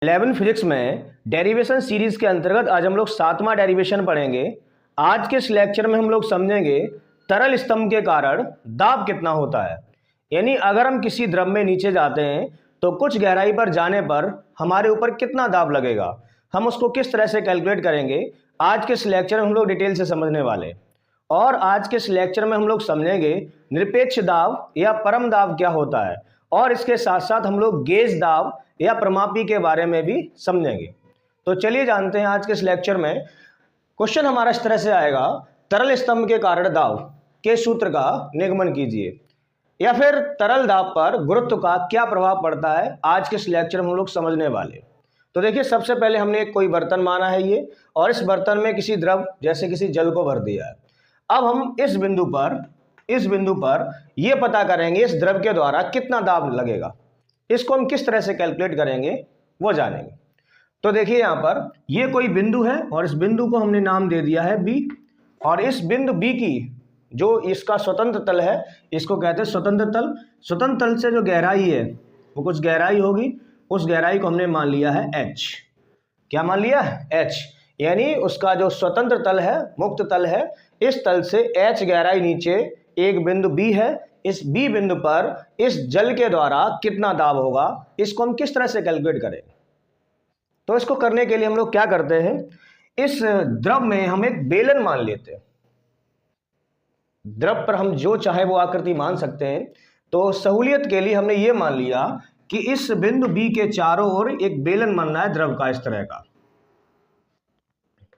11 physics में derivation series के अंतर्गत आज हम लोग 7वां डेरिवेशन पढ़ेंगे। आज के इस लेक्चर में हम लोग समझेंगे तरल स्तंभ के कारण दाब कितना होता है। यानी अगर हम किसी द्रव में नीचे जाते हैं तो कुछ गहराई पर जाने पर हमारे ऊपर कितना दाब लगेगा, हम उसको किस तरह से कैलकुलेट करेंगे, आज के इस लेक्चर में हम लोग डिटेल से समझने वाले। और आज के इस लेक्चर में हम लोग समझेंगे निरपेक्ष दाब या परम दाब क्या होता है, और इसके साथ साथ हम लोग गेज दाब या प्रमापी के बारे में भी समझेंगे। तो चलिए जानते हैं आज के इस लेक्चर में। क्वेश्चन हमारा इस तरह से आएगा, तरल स्तंभ के कारण दाब के सूत्र का निगमन कीजिए, या फिर तरल दाब पर गुरुत्व का क्या प्रभाव पड़ता है। आज के इस लेक्चर में हम लोग समझने वाले। तो देखिए, सबसे पहले हमने कोई बर्तन माना है ये, और इस बर्तन में किसी द्रव जैसे किसी जल को भर दिया है। अब हम इस बिंदु पर यह पता करेंगे इस द्रव के द्वारा कितना दाब लगेगा। इसको हम किस तरह से कैलकुलेट करेंगे वो जानेंगे। तो देखिए, यहाँ पर ये कोई बिंदु है और इस बिंदु को हमने नाम दे दिया है बी, और इस बिंदु बी की जो इसका स्वतंत्र तल है इसको कहते हैं स्वतंत्र तल। स्वतंत्र तल से जो गहराई है वो कुछ गहराई होगी, उस गहराई को हमने मान लिया है एच। क्या मान लिया है? एच। यानी उसका जो स्वतंत्र तल है, मुक्त तल है, इस तल से एच गहराई नीचे एक बिंदु बी है। इस बी बिंदु पर इस जल के द्वारा कितना दाब होगा, इसको हम किस तरह से कैलकुलेट करेंगे। तो इसको करने के लिए हम लोग क्या करते हैं, इस द्रव में हम एक बेलन मान लेते हैं। द्रव पर हम जो चाहे वो आकृति मान सकते हैं। तो सहूलियत के लिए हमने ये मान लिया कि इस बिंदु बी के चारों ओर एक बेलन बनना है द्रव का, इस तरह का।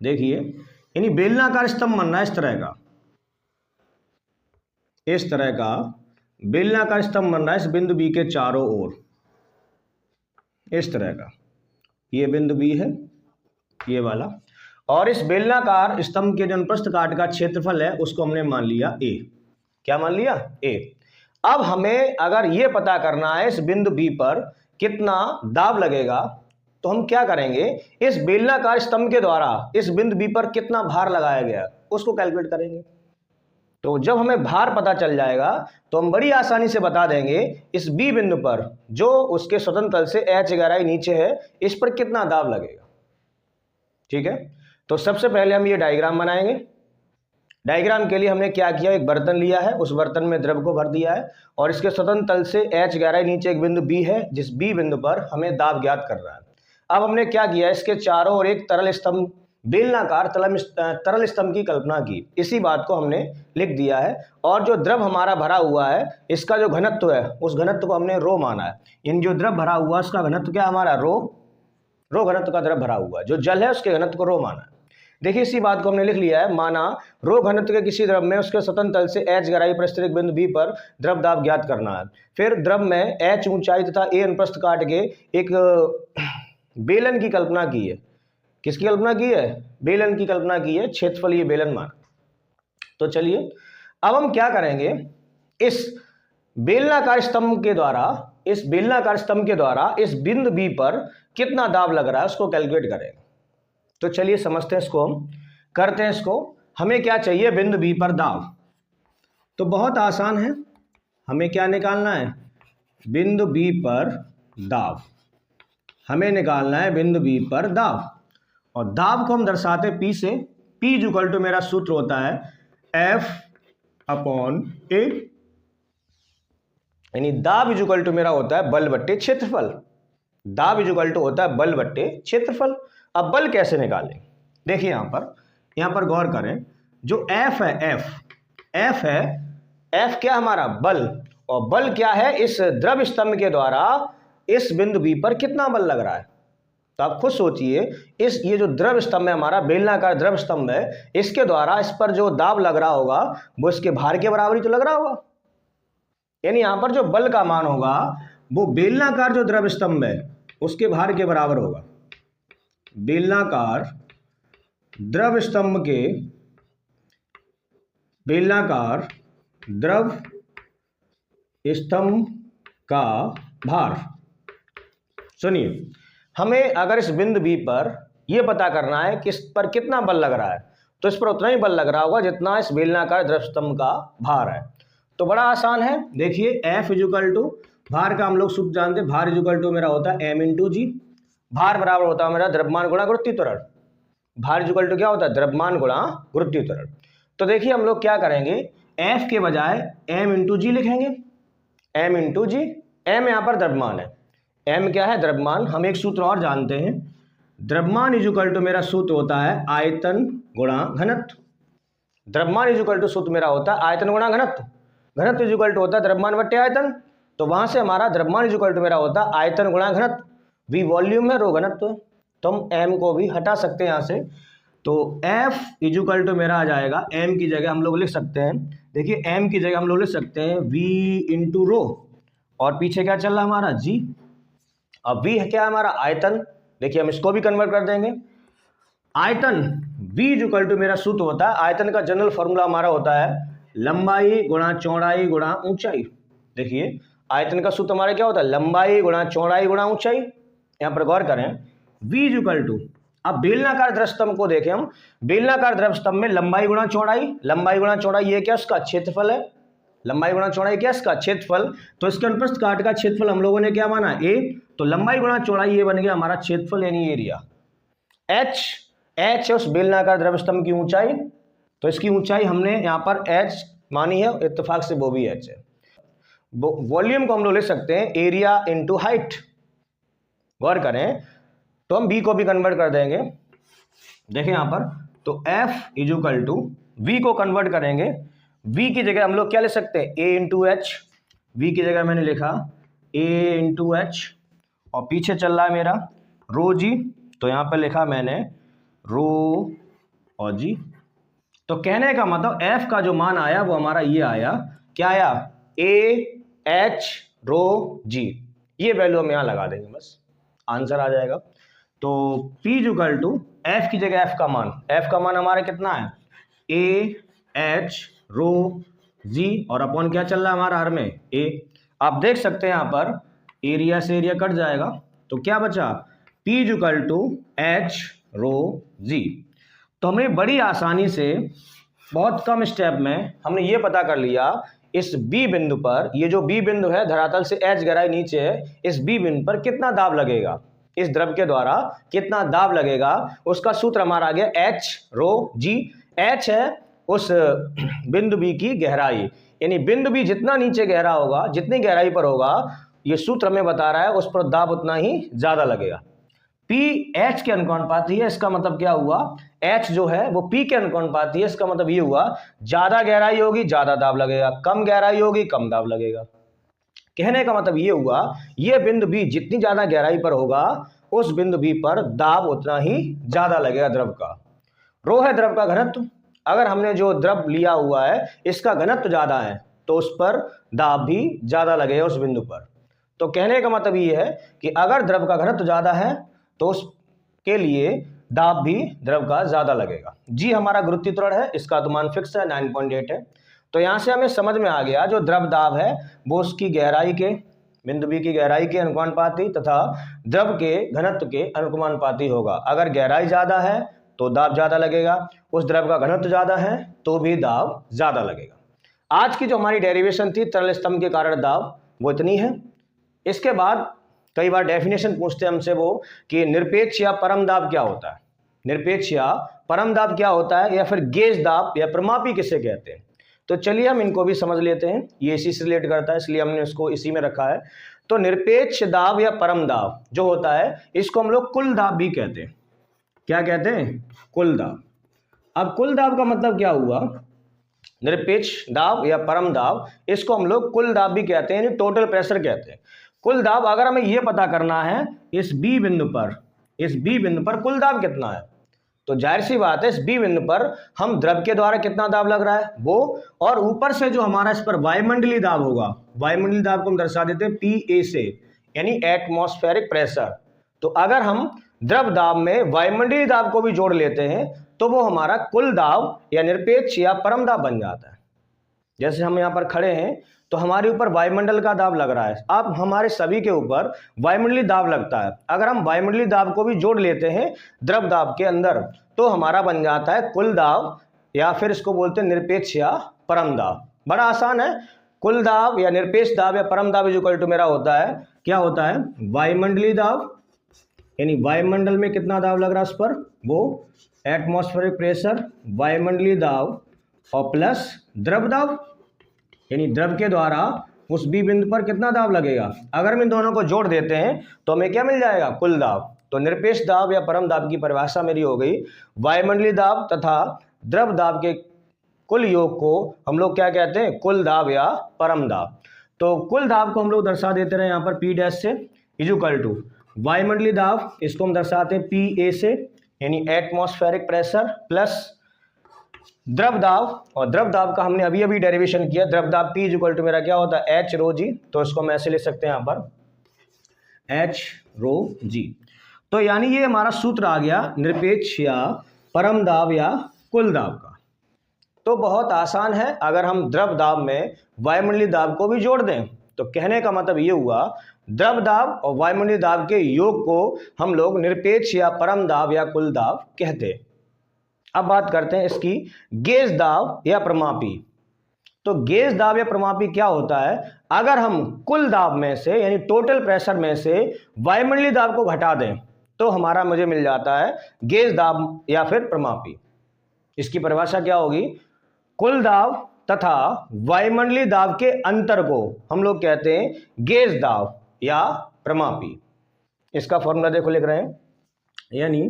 देखिए, यानी बेलनाकार स्तंभ बनना है इस तरह का, इस तरह का बेलनाकार स्तंभ बन रहा है इस बिंदु बी के चारों ओर, इस तरह का। ये बिंदु बी है, ये वाला, और इस बेलनाकार स्तंभ के जो अनुप्रस्थ काट का क्षेत्रफल है उसको हमने मान लिया ए। क्या मान लिया? ए। अब हमें अगर ये पता करना है इस बिंदु बी पर कितना दाब लगेगा, तो हम क्या करेंगे, इस बेलनाकार स्तंभ के द्वारा इस बिंदु बी पर कितना भार लगाया गया उसको कैलकुलेट करेंगे। तो जब हमें भार पता चल जाएगा तो हम बड़ी आसानी से बता देंगे इस बी बिंदु पर जो उसके स्वतंत्र तल से एच गहराई नीचे है, इस पर कितना दाब लगेगा। ठीक है, तो सबसे पहले हम ये डायग्राम बनाएंगे। डायग्राम के लिए हमने क्या किया, एक बर्तन लिया है, उस बर्तन में द्रव को भर दिया है, और इसके स्वतंत्र तल से एच गहराई नीचे एक बिंदु बी है, जिस बी बिंदु पर हमें दाब ज्ञात कर रहा है। अब हमने क्या किया, इसके चारों ओर एक तरल स्तंभ, बेलनाकार तरल स्तंभ की कल्पना की। इसी बात को हमने लिख दिया है, और जो द्रव हमारा भरा हुआ है इसका जो घनत्व है उस घनत्व को हमने रो माना है। इन जो द्रव भरा हुआ है उसका घनत्व क्या हमारा रो घनत्व का द्रव भरा हुआ है, जो जल है उसके घनत्व को रो माना है। देखिए, इसी बात को हमने लिख लिया है। माना रो घनत्व के किसी द्रव में उसके स्वतंत्र तल से एच गहराई पर स्थित बिंदु बी पर द्रव दाब ज्ञात करना है। फिर द्रव में एच ऊंचाई तथा ए अनुप्रस्थ काट के एक बेलन की कल्पना की है। किसकी कल्पना की है? बेलन की कल्पना की है, क्षेत्रफल ये बेलन मान। तो चलिए, अब हम क्या करेंगे, इस बेलनाकार स्तंभ के द्वारा इस बिंदु बी पर कितना दाब लग रहा है उसको कैलकुलेट करेंगे। तो चलिए समझते हैं, इसको हम करते हैं। इसको हमें क्या चाहिए, बिंदु बी पर दाब। तो बहुत आसान है, हमें क्या निकालना है, बिंदु बी पर दाब। हमें निकालना है बिंदु बी पर दाब, और दाब को हम दर्शाते पी से। पी इक्वल टू मेरा सूत्र होता है एफ अपॉन ए, यानी दाब इक्वल टू मेरा होता है बल बट्टे क्षेत्रफल। दाब इक्वल टू होता है बल बट्टे क्षेत्रफल। अब बल कैसे निकालें, देखिए यहां पर गौर करें। जो एफ है, एफ क्या हमारा बल, और बल क्या है, इस द्रव स्तंभ के द्वारा इस बिंदु बी पर कितना बल लग रहा है। तो आप खुद सोचिए, ये जो द्रव स्तंभ है हमारा, बेलनाकार द्रव स्तंभ है, इसके द्वारा इस पर जो दाब लग रहा होगा वो इसके भार के बराबर ही तो लग रहा होगा। यानी यहां पर जो बल का मान होगा वो बेलनाकार जो द्रव स्तंभ है उसके भार के बराबर होगा। बेलनाकार द्रव स्तंभ का भार। सुनिए, हमें अगर इस बिंदु बी पर यह पता करना है कि इस पर कितना बल लग रहा है, तो इस पर उतना ही बल लग रहा होगा जितना इस बेलनाकार द्रव स्तंभ का भार है। तो बड़ा आसान है। देखिए, एफ इक्वल टू भार का हम लोग सूत्र जानते हैं, भार इक्वल टू मेरा होता है एम इंटू जी। भार बराबर होता है मेरा द्रव्यमान गुणा गुरुत्वीय त्वरण। भार इक्वल टू क्या होता है, द्रव्यमान गुणा गुरुत्वीय त्वरण। तो देखिए हम लोग क्या करेंगे, F के बजाय m इंटू जी लिखेंगे, m इंटू जी। m यहाँ पर द्रव्यमान है, m क्या है, द्रव्यमान। हम एक सूत्र और जानते हैं, द्रव्यमान इक्वल टू मेरा सूत्र होता है आयतन गुणा घनत्व। द्रव्यमान इक्वल टू सूत्र मेरा होता है आयतन गुणा घनत्व। घनत्व इक्वल टू होता है द्रव्यमान बट्टे आयतन। तो वहां से हमारा द्रव्यमान इक्वल टू मेरा होता है आयतन गुणा घनत्व। v वॉल्यूम है, रो घनत्व है, तो हम m को भी हटा सकते हैं यहाँ से। तो F इक्वल टू मेरा आ जाएगा, m की जगह हम लोग लिख सकते हैं, देखिए m की जगह हम लोग लिख सकते हैं v इंटू रो, और पीछे क्या चल रहा है हमारा g। अब v है क्या, हमारा आयतन। देखिए हम इसको भी कन्वर्ट कर देंगे, आयतन v इक्वल टू मेरा सूत्र होता है, आयतन का जनरल फॉर्मूला हमारा होता है लंबाई गुणा चौड़ाई गुणा ऊंचाई। देखिए आयतन का सूत्र हमारा क्या होता है, लंबाई गुणा चौड़ाई गुणा ऊंचाई। यहां पर गौर करें, v इक्वल टू, अब बेलनाकार द्रव स्तंभ को देखें हम, बेलनाकार द्रव स्तंभ में लंबाई गुणा चौड़ाई, लंबाई गुणा चौड़ाई ये क्या, उसका क्षेत्रफल है। लंबाई गुणा चौड़ाई क्या, इसका क्षेत्रफल। तो इसके अनुप्रस्थ काट का क्षेत्रफल हम लोगों ने क्या माना, a। तो लंबाई गुणा चौड़ाई ये बन गया हमारा क्षेत्रफल यानी एरिया। h है उस बेलनाकार द्रव स्तंभ की ऊंचाई, तो इसकी ऊंचाई हमने यहाँ पर h मानी है, इत्तेफाक से वो भी h है। वॉल्यूम को हम लोग ले सकते हैं एरिया इंटू हाइट। गौर करें तो हम b को भी कन्वर्ट कर देंगे, देखें यहाँ पर, तो f इक्वल टू v को कन्वर्ट करेंगे, v की जगह हम लोग क्या ले सकते हैं, a इंटू एच। v की जगह मैंने लिखा a इंटू एच, और पीछे चल रहा है मेरा रो जी, तो यहाँ पर लिखा मैंने रो और जी। तो कहने का मतलब f का जो मान आया वो हमारा ये आया, क्या आया, a h रो जी। ये वैल्यू हम यहाँ लगा देंगे, बस आंसर आ जाएगा। तो P इक्वल टू f की जगह f का मान हमारा कितना है, a h रो जी, और अपॉन क्या चल रहा है हमारा हर में a। आप देख सकते हैं यहाँ पर एरिया से एरिया कट जाएगा, तो क्या बचा, P इक्वल टू h रो जी। तो हमने बड़ी आसानी से बहुत कम स्टेप में हमने ये पता कर लिया, इस B बिंदु पर, ये जो B बिंदु है धरातल से h गहराई नीचे है, इस B बिंदु पर कितना दाब लगेगा, इस द्रव के द्वारा कितना दाब लगेगा, उसका सूत्र हमारा आ गया h रो जी। h है उस बिंदु B की गहराई, यानी बिंदु B जितना नीचे गहरा होगा, जितनी गहराई पर होगा, ये सूत्र हमें बता रहा है उस पर दाब उतना ही ज्यादा लगेगा। P H के अनुपाती है, इसका मतलब क्या हुआ, H जो है वो P के अनुपाती है, इसका मतलब ये हुआ ज्यादा गहराई होगी ज्यादा दाब लगेगा, कम गहराई होगी कम दाब लगेगा। कहने का मतलब ये हुआ, ये बिंदु B जितनी ज्यादा गहराई पर होगा, उस बिंदु B पर दाब उतना ही ज्यादा लगेगा द्रव का। रो है द्रव का घनत्व, अगर हमने जो द्रव लिया हुआ है इसका घनत्व ज्यादा है तो उस पर दाब भी ज्यादा लगेगा उस बिंदु पर। तो कहने का मतलब ये है कि अगर द्रव का घनत्व ज्यादा है तो उसके लिए दाब भी द्रव का ज्यादा लगेगा। जी हमारा गुरुत्वीय त्वरण है, इसका तो मान फिक्स है 9.8 है। तो यहां से हमें समझ में आ गया जो द्रव दाब है वो उसकी गहराई के, बिंदु बी की गहराई के अनुपाती तथा द्रव के घनत्व के अनुपाती होगा। अगर गहराई ज्यादा है तो दाब ज्यादा लगेगा, उस द्रव का घनत्व ज्यादा है तो भी दाब ज्यादा लगेगा। आज की जो हमारी डेरिवेशन थी तरल स्तंभ के कारण दाब, वो इतनी है। इसके बाद कई बार डेफिनेशन पूछते हैं हमसे वो कि निरपेक्ष या परम दाब क्या होता है, निरपेक्ष या परम दाब क्या होता है, या फिर गेज दाब या प्रमापी किसे कहते हैं। तो चलिए हम इनको भी समझ लेते हैं, ये इसी से रिलेट करता है इसलिए हमने इसको इसी में रखा है। तो निरपेक्ष दाब या परम दाब जो होता है इसको हम लोग कुल दाब भी कहते हैं। क्या कहते हैं, कुल दाब। अब कुल दाब का मतलब क्या हुआ, निरपेक्ष दाब या परम दाब, इसको हम लोग कुल दाब भी कहते हैं, यानी टोटल प्रेशर कहते हैं। कुल दाब अगर हमें यह पता करना है इस बी बिंदु पर कुल दाब कितना है, तो जाहिर सी बात है इस बी बिंदु पर हम द्रव के द्वारा कितना दाब लग रहा है वो, और ऊपर से जो हमारा इस पर वायुमंडलीय दाब होगा, वायुमंडलीय दाब को हम दर्शा देते हैं PA से, यानी एटमॉस्फेरिक प्रेशर। तो अगर हम द्रव दाब में वायुमंडलीय दाब को भी जोड़ लेते हैं तो वो हमारा कुल दाब या निरपेक्ष या परम दाब बन जाता है। जैसे हम यहाँ पर खड़े हैं तो हमारे ऊपर वायुमंडल का दाब लग रहा है, अब हमारे सभी के ऊपर वायुमंडलीय दाब लगता है। अगर हम वायुमंडलीय दाब को भी जोड़ लेते हैं द्रव दाब के अंदर तो हमारा बन जाता है कुल दाब, या फिर इसको बोलते हैं निरपेक्ष या परम दाब। बड़ा आसान है, कुल दाब या निरपेक्ष दाब या परम दाब इक्वल टू मेरा होता है, क्या होता है, वायुमंडलीय दाब यानी वायुमंडल में कितना दाब लग रहा है उस पर, वो एटमॉस्फेरिक प्रेशर, वायुमंडलीय दाब और प्लस द्रव दाब, यानी द्रव के द्वारा उस बी बिंदु पर कितना दाब लगेगा। अगर हम इन दोनों को जोड़ देते हैं तो हमें क्या मिल जाएगा, कुल दाब। तो निरपेक्ष दाब या परम दाब की परिभाषा मेरी हो गई, वायुमंडलीय दाब तथा द्रव दाब के कुल योग को हम लोग क्या कहते हैं, कुल दाब या परम दाब। तो कुल दाब को हम लोग दर्शा देते रहे यहाँ पर पी डैश से, इक्वल टू वायुमंडलीय दाब, इसको हम दर्शाते हैं पी ए से, यानी एटमॉस्फेरिक प्रेशर, प्लस द्रव दाब, और द्रव दाब का हमने अभी अभी डेरिवेशन किया, द्रव दाब P इक्वल टू मेरा क्या होता है, एच रो जी। तो इसको हम ऐसे लिख सकते हैं यहाँ पर एच रो जी। तो यानी ये हमारा सूत्र आ गया निरपेक्ष या परम दाब या कुल दाब का। तो बहुत आसान है, अगर हम द्रव दाब में वायुमंडलीय दाब को भी जोड़ दें तो कहने का मतलब ये हुआ, द्रव दाब और वायुमंडलीय दाब के योग को हम लोग निरपेक्ष या परम दाब या कुल दाब कहते हैं। अब बात करते हैं इसकी गेज दाब या प्रमापी। तो गेज दाब या प्रमापी क्या होता है, अगर हम कुल दाब में से यानी टोटल प्रेशर में से वायुमंडलीय दाब को घटा दें तो हमारा मुझे मिल जाता है गेज दाब या फिर प्रमापी। इसकी परिभाषा क्या होगी, कुल दाब तथा वायुमंडलीय दाब के अंतर को हम लोग कहते हैं गेज दाब या प्रमापी। इसका फॉर्मूला देखो लिख रहे हैं, यानी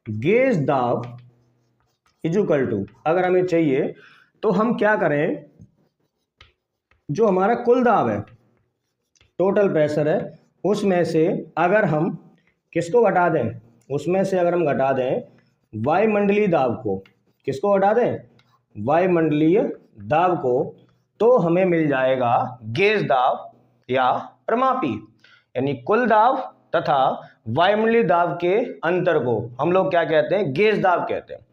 गेज दाब इक्वल टू, अगर हमें चाहिए तो हम क्या करें, जो हमारा कुल दाब है, टोटल प्रेशर है, उसमें से अगर हम किसको घटा दें, उसमें से अगर हम घटा दें वायुमंडलीय दाब को, किसको घटा दें, वायुमंडलीय दाब को, तो हमें मिल जाएगा गेज दाब या प्रमापी। यानी कुल दाब तथा वायुमंडलीय दाब के अंतर को हम लोग क्या कहते हैं, गेज दाब कहते हैं।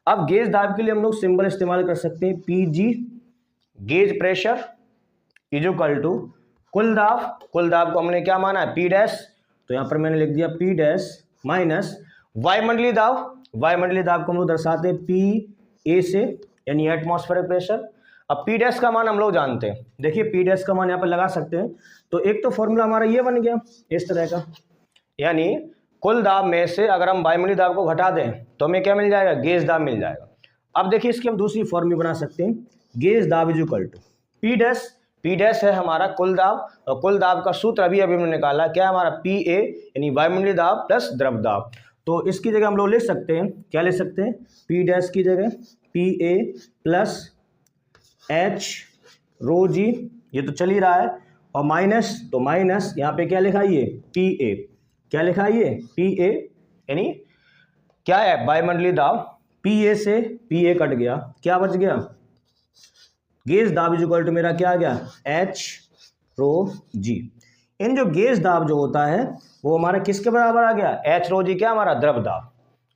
अब गेज दाब के लिए हम लोग सिंबल इस्तेमाल कर सकते हैं, P G, gauge pressure equal to कुल दाब। कुल दाब को हमने क्या माना है, पी डैश, तो यहां पर मैंने लिख दिया पी डैश माइनस वायुमंडलीय दाब। वायुमंडलीय दाब को हम लोग दर्शाते हैं पी ए से, यानी एटमॉस्फेरिक प्रेशर। अब पी डैश का मान हम लोग जानते हैं, देखिए पी डैश का मान यहाँ पर लगा सकते हैं। तो एक तो फॉर्मूला हमारा ये बन गया इस तरह का, यानी कुल दाब में से अगर हम वायुमंडलीय दाब को घटा दें तो हमें क्या मिल जाएगा, गेज दाब मिल जाएगा। अब देखिए इसकी हम दूसरी फॉर्मूला बना सकते हैं, गेज दाब equal to P dash. P dash है हमारा कुल दाब, और कुल दाब का सूत्र अभी अभी हमने निकाला, क्या हमारा पी ए, यानी वायुमंडलीय दाब प्लस द्रव दाब। तो इसकी जगह हम लोग लिख सकते हैं, क्या लिख सकते हैं, पी डैश की जगह पी ए प्लस एच रो जी, ये तो चल ही रहा है, और माइनस, तो माइनस यहाँ पे क्या लिखा है, ये पी ए, क्या लिखा है, ये पी ए, यानी क्या है, वायुमंडलीय दाब। पी ए से पी ए कट गया, क्या बच गया, गेज दाब इक्वल टू मेरा क्या आ गया, एच रो जी। इन जो गेज दाब जो होता है वो हमारा किसके बराबर आ गया, एच रो जी, क्या हमारा द्रव दाब।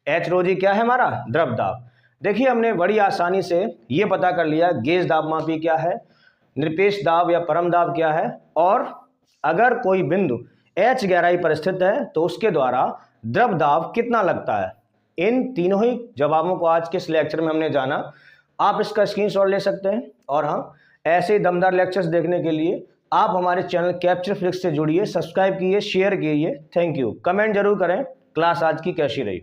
एच रो जी क्या है हमारा, द्रव दाब। देखिए हमने बड़ी आसानी से ये पता कर लिया गेज दाब मापी क्या है, निरपेक्ष दाब या परम दाब क्या है, और अगर कोई बिंदु एच गहराई पर स्थित है तो उसके द्वारा द्रव दाब कितना लगता है। इन तीनों ही जवाबों को आज के इस लेक्चर में हमने जाना। आप इसका स्क्रीनशॉट ले सकते हैं, और हाँ, ऐसे दमदार लेक्चर्स देखने के लिए आप हमारे चैनल कैप्चर फ्लिक्स से जुड़िए, सब्सक्राइब कीजिए, शेयर कीजिए। Thank you. कमेंट जरूर करें क्लास आज की कैसी रही।